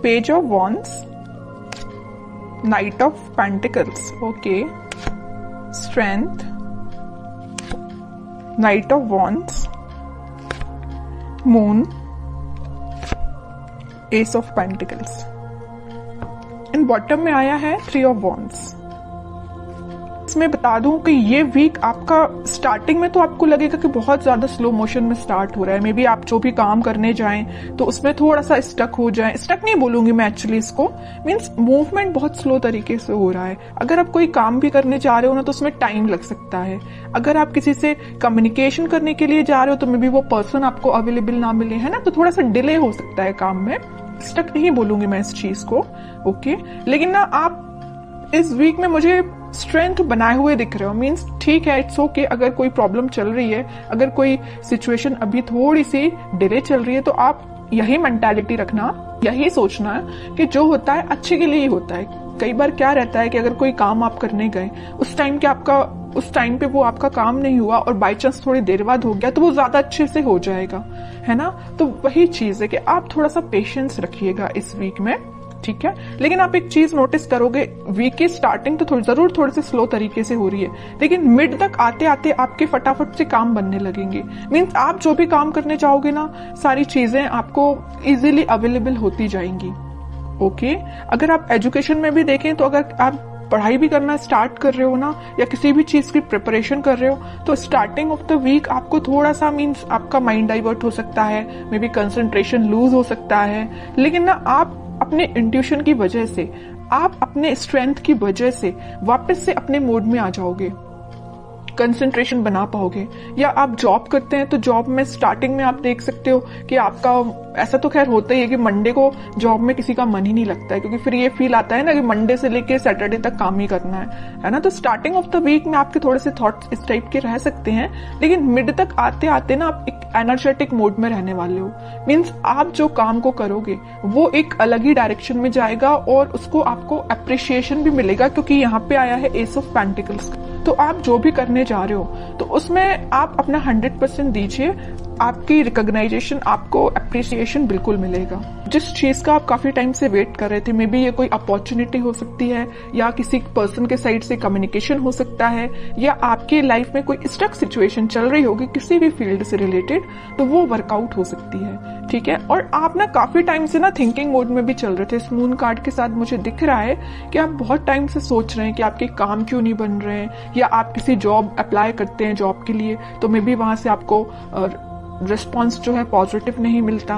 Page of wands, night of pentacles, okay, strength, night of wands, moon, S of pentacles. In bottom में आया है three of wands. इसमें बता दूं कि ये वीक आपका स्टार्टिंग में तो आपको लगेगा कि बहुत ज्यादा स्लो मोशन में स्टार्ट हो रहा है। मे बी आप जो भी काम करने जाएं तो उसमें थोड़ा सा स्टक हो जाए। स्टक नहीं बोलूंगी मैं एक्चुअली इसको, मीन्स मूवमेंट बहुत स्लो तरीके से हो रहा है। अगर आप कोई काम भी करने जा रहे हो ना तो उसमें टाइम लग सकता है। अगर आप किसी से कम्युनिकेशन करने के लिए जा रहे हो तो मे बी वो पर्सन आपको अवेलेबल ना मिले, है ना, तो थोड़ा सा डिले हो सकता है काम में। स्टक नहीं बोलूंगी मैं इस चीज को, ओके। लेकिन ना आप इस वीक में मुझे स्ट्रेंथ बनाए हुए दिख रहे हो, मीन्स ठीक है, इट्स ओके। अगर कोई प्रॉब्लम चल रही है, अगर कोई सिचुएशन अभी थोड़ी सी डिले चल रही है तो आप यही मेंटालिटी रखना, यही सोचना कि जो होता है अच्छे के लिए ही होता है। कई बार क्या रहता है कि अगर कोई काम आप करने गए, उस टाइम पे वो आपका काम नहीं हुआ और बाई चांस थोड़ी देर बाद हो गया तो वो ज्यादा अच्छे से हो जाएगा, है ना। तो वही चीज है कि आप थोड़ा सा पेशेंस रखिएगा इस वीक में, ठीक है। लेकिन आप एक चीज नोटिस करोगे, वीक की स्टार्टिंग तो जरूर थोड़ी सी स्लो तरीके से हो रही है, लेकिन मिड तक आते आते आपके फटाफट से काम बनने लगेंगे। मीन्स आप जो भी काम करने चाहोगे ना, सारी चीजें आपको इजीली अवेलेबल होती जाएंगी, ओके। अगर आप एजुकेशन में भी देखें तो अगर आप पढ़ाई भी करना स्टार्ट कर रहे हो ना, या किसी भी चीज की प्रिपरेशन कर रहे हो, तो स्टार्टिंग ऑफ द वीक आपको थोड़ा सा मीन्स आपका माइंड डाइवर्ट हो सकता है, मे बी कंसंट्रेशन लूज हो सकता है। लेकिन ना आप अपने इंट्यूशन की वजह से, आप अपने स्ट्रेंथ की वजह से वापस से अपने मोड में आ जाओगे, कंसंट्रेशन बना पाओगे। या आप जॉब करते हैं तो जॉब में स्टार्टिंग में आप देख सकते हो कि आपका, ऐसा तो खैर होता ही है कि मंडे को जॉब में किसी का मन ही नहीं लगता है, क्योंकि फिर ये फील आता है ना कि मंडे से लेके सैटरडे तक काम ही करना है ना। तो स्टार्टिंग ऑफ द वीक में आपके थोड़े से थॉट्स इस टाइप के रह सकते हैं, लेकिन मिड तक आते आते ना आप एक एनर्जेटिक मोड में रहने वाले हो। मीन्स आप जो काम को करोगे वो एक अलग ही डायरेक्शन में जाएगा और उसको आपको अप्रिशिएशन भी मिलेगा, क्योंकि यहाँ पे आया है एस ऑफ पेंटिकल्स। तो आप जो भी करने जा रहे हो तो उसमें आप अपना 100% दीजिए, आपकी रिकॉग्नाइजेशन, आपको अप्रिसिएशन बिल्कुल मिलेगा। जिस चीज का आप काफी टाइम से वेट कर रहे थे, मे बी ये कोई अपॉर्चुनिटी हो सकती है, या किसी पर्सन के साइड से कम्युनिकेशन हो सकता है, या आपके लाइफ में कोई स्टक सिचुएशन चल रही होगी किसी भी फील्ड से रिलेटेड, तो वो वर्कआउट हो सकती है, ठीक है। और आप ना काफी टाइम से ना थिंकिंग मोड में भी चल रहे थे। इस मून कार्ड के साथ मुझे दिख रहा है कि आप बहुत टाइम से सोच रहे हैं कि आपके काम क्यों नहीं बन रहे हैं, या आप किसी जॉब अप्लाई करते हैं जॉब के लिए तो मे बी वहां से आपको रिस्पॉन्स जो है पॉजिटिव नहीं मिलता,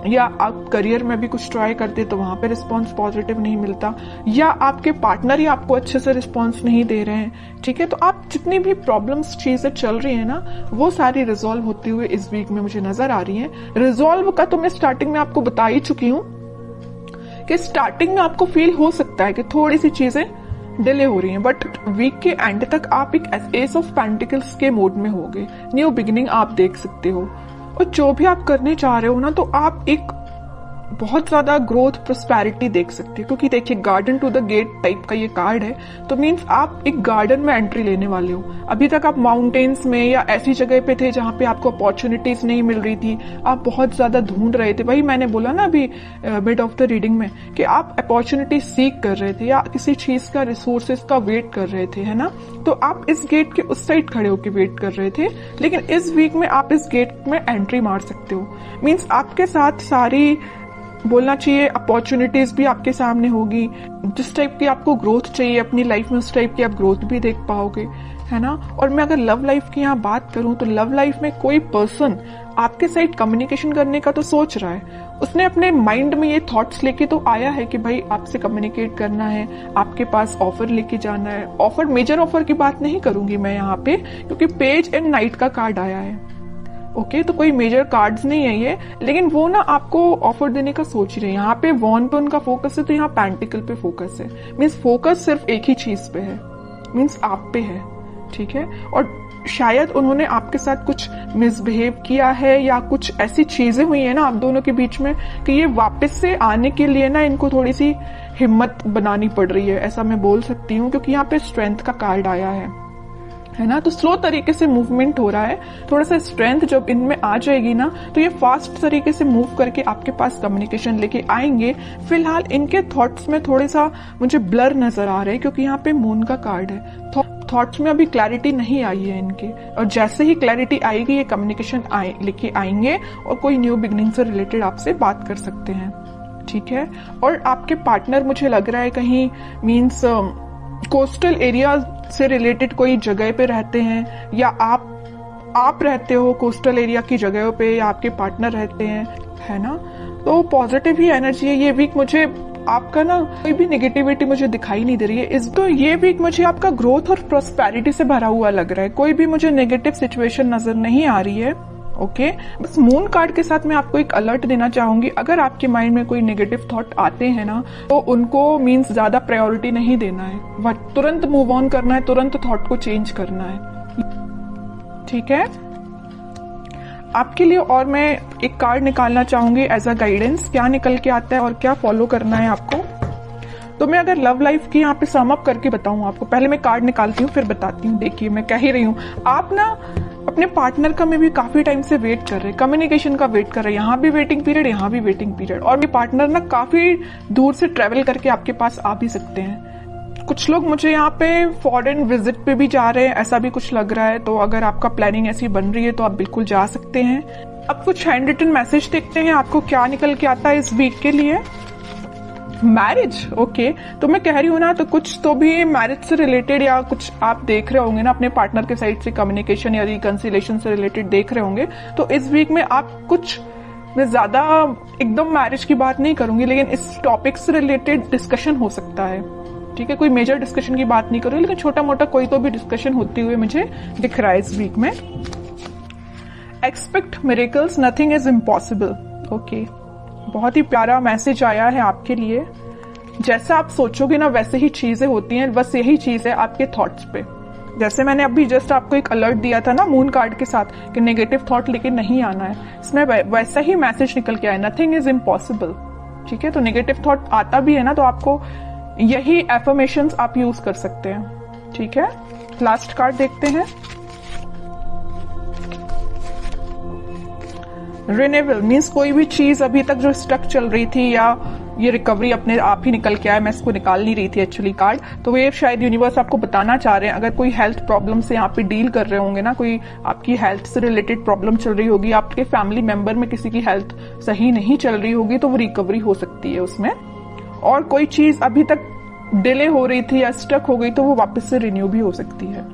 या आप करियर में भी कुछ ट्राई करते तो वहां पे रिस्पॉन्स पॉजिटिव नहीं मिलता, या आपके पार्टनर ही आपको अच्छे से रिस्पॉन्स नहीं दे रहे हैं, ठीक है। तो आप जितनी भी प्रॉब्लम्स चीजें चल रही है ना, वो सारी रिजॉल्व होती हुए इस वीक में मुझे नजर आ रही है। रिजॉल्व का तो मैं स्टार्टिंग में आपको बता ही चुकी हूँ कि स्टार्टिंग में आपको फील हो सकता है कि थोड़ी सी चीजें डिले हो रही हैं, बट वीक के एंड तक आप एक एस ऑफ पेंटिकल्स के मोड में होगे। न्यू बिगिनिंग आप देख सकते हो, और जो भी आप करने चाह रहे हो ना, तो आप एक बहुत ज्यादा ग्रोथ प्रोस्पेरिटी देख सकते हो। क्योंकि देखिए, garden to the gate type का ये कार्ड है, तो मीन्स आप एक गार्डन में एंट्री लेने वाले हो। अभी तक आप माउंटेन्स में या ऐसी जगह पे थे जहां पे आपको अपॉर्चुनिटीज नहीं मिल रही थी, आप बहुत ज्यादा ढूंढ रहे थे। वही मैंने बोला ना अभी मिड ऑफ द रीडिंग में कि आप अपॉर्चुनिटी सीख कर रहे थे, या किसी चीज का, रिसोर्सेज का वेट कर रहे थे, है ना। तो आप इस गेट के उस साइड खड़े होकर वेट कर रहे थे, लेकिन इस वीक में आप इस गेट में एंट्री मार सकते हो। मीन्स आपके साथ सारी, बोलना चाहिए, अपॉर्चुनिटीज भी आपके सामने होगी। जिस टाइप की आपको ग्रोथ चाहिए अपनी लाइफ में, उस टाइप की आप ग्रोथ भी देख पाओगे, है ना। और मैं अगर लव लाइफ की यहाँ बात करूं तो लव लाइफ में कोई पर्सन आपके साथ कम्युनिकेशन करने का तो सोच रहा है। उसने अपने माइंड में ये थॉट्स लेके तो आया है कि भाई आपसे कम्युनिकेट करना है, आपके पास ऑफर लेके जाना है। ऑफर, मेजर ऑफर की बात नहीं करूंगी मैं यहाँ पे, क्योंकि पेज एंड नाइट का कार्ड आया है, ओके। तो कोई मेजर कार्ड्स नहीं है ये, लेकिन वो ना आपको ऑफर देने का सोच रहे हैं। यहाँ पे वॉन पे उनका फोकस है, तो यहाँ पेंटिकल पे फोकस है। मीन्स फोकस सिर्फ एक ही चीज पे है, मीन्स आप पे है, ठीक है। और शायद उन्होंने आपके साथ कुछ मिसबिहेव किया है, या कुछ ऐसी चीजें हुई है ना आप दोनों के बीच में कि ये वापस से आने के लिए ना इनको थोड़ी सी हिम्मत बनानी पड़ रही है, ऐसा मैं बोल सकती हूँ। क्योंकि यहाँ पे स्ट्रेंथ का कार्ड आया है, है ना। तो स्लो तरीके से मूवमेंट हो रहा है, थोड़ा सा स्ट्रेंथ जब इनमें आ जाएगी ना तो ये फास्ट तरीके से मूव करके आपके पास कम्युनिकेशन लेके आएंगे। फिलहाल इनके थॉट्स में थोड़ा सा मुझे ब्लर नजर आ रहे हैं क्योंकि यहाँ पे मून का कार्ड है। थॉट्स में अभी क्लैरिटी नहीं आई है इनके, और जैसे ही क्लैरिटी आएगी ये कम्युनिकेशन लेके आएंगे और कोई न्यू बिगनिंग से रिलेटेड आपसे बात कर सकते हैं, ठीक है। और आपके पार्टनर मुझे लग रहा है कहीं मीन्स कोस्टल एरिया से रिलेटेड कोई जगह पे रहते हैं, या आप रहते हो कोस्टल एरिया की जगहों पे, या आपके पार्टनर रहते हैं, है ना। तो पॉजिटिव ही एनर्जी है ये वीक। मुझे आपका ना कोई भी नेगेटिविटी मुझे दिखाई नहीं दे रही है तो ये वीक मुझे आपका ग्रोथ और प्रॉस्पेरिटी से भरा हुआ लग रहा है। कोई भी मुझे नेगेटिव सिचुएशन नजर नहीं आ रही है, ओके। बस मून कार्ड के साथ मैं आपको एक अलर्ट देना चाहूंगी, अगर आपके माइंड में कोई नेगेटिव थॉट आते हैं ना तो उनको मीन्स ज्यादा प्रायोरिटी नहीं देना है, वह तुरंत मूव ऑन करना है, तुरंत थॉट को चेंज करना है, ठीक है आपके लिए। और मैं एक कार्ड निकालना चाहूंगी एज अ गाइडेंस, क्या निकल के आता है और क्या फॉलो करना है आपको। तो मैं अगर लव लाइफ की यहाँ पे सम अप करके बताऊं आपको, पहले मैं कार्ड निकालती हूँ फिर बताती हूँ। देखिए मैं कह ही रही हूँ, आप ना अपने पार्टनर का में भी काफी टाइम से वेट कर रहे हैं, कम्युनिकेशन का वेट कर रहे हैं, यहाँ भी वेटिंग पीरियड, यहाँ भी वेटिंग पीरियड, और मेरे पार्टनर ना काफी दूर से ट्रेवल करके आपके पास आ भी सकते हैं। कुछ लोग मुझे यहाँ पे फॉरेन विजिट पे भी जा रहे हैं, ऐसा भी कुछ लग रहा है। तो अगर आपका प्लानिंग ऐसी बन रही है तो आप बिल्कुल जा सकते हैं। अब कुछ हैंड रिटन मैसेज देखते हैं आपको क्या निकल के आता है इस वीक के लिए। Marriage, okay. तो मैं कह रही हूँ ना, तो कुछ तो भी मैरिज से रिलेटेड या कुछ आप देख रहे होंगे ना, अपने पार्टनर के साइड से कम्युनिकेशन या रिकंसिलेशन से रिलेटेड देख रहे होंगे। तो इस वीक में आप कुछ, मैं ज्यादा एकदम मैरिज की बात नहीं करूंगी, लेकिन इस टॉपिक से रिलेटेड डिस्कशन हो सकता है, ठीक है। कोई मेजर डिस्कशन की बात नहीं करूंगी, लेकिन छोटा मोटा कोई तो भी डिस्कशन होती हुई मुझे दिख रहा है इस वीक में। Expect miracles, nothing is impossible, okay. बहुत ही प्यारा मैसेज आया है आपके लिए। जैसा आप सोचोगे ना वैसे ही चीजें होती हैं, बस यही चीज है आपके थॉट्स पे। जैसे मैंने अभी जस्ट आपको एक अलर्ट दिया था ना मून कार्ड के साथ कि नेगेटिव थॉट लेके नहीं आना है, इसमें वैसा ही मैसेज निकल के आया, नथिंग इज इम्पॉसिबल, ठीक है। तो नेगेटिव थॉट आता भी है ना तो आपको यही एफर्मेशंस आप यूज कर सकते हैं, ठीक है। लास्ट कार्ड देखते हैं। रिन्यूअल मीन्स कोई भी चीज अभी तक जो स्टक चल रही थी या ये रिकवरी अपने आप ही निकल के आया, मैं इसको निकाल नहीं रही थी एक्चुअली कार्ड। तो ये शायद यूनिवर्स आपको बताना चाह रहे हैं, अगर कोई हेल्थ प्रॉब्लम से यहाँ पे डील कर रहे होंगे ना, कोई आपकी हेल्थ से रिलेटेड प्रॉब्लम चल रही होगी, आपके फैमिली मेंबर में किसी की हेल्थ सही नहीं चल रही होगी, तो वो रिकवरी हो सकती है उसमें। और कोई चीज अभी तक डिले हो रही थी या स्टक हो गई तो वो वापस से रिन्यू भी हो सकती है।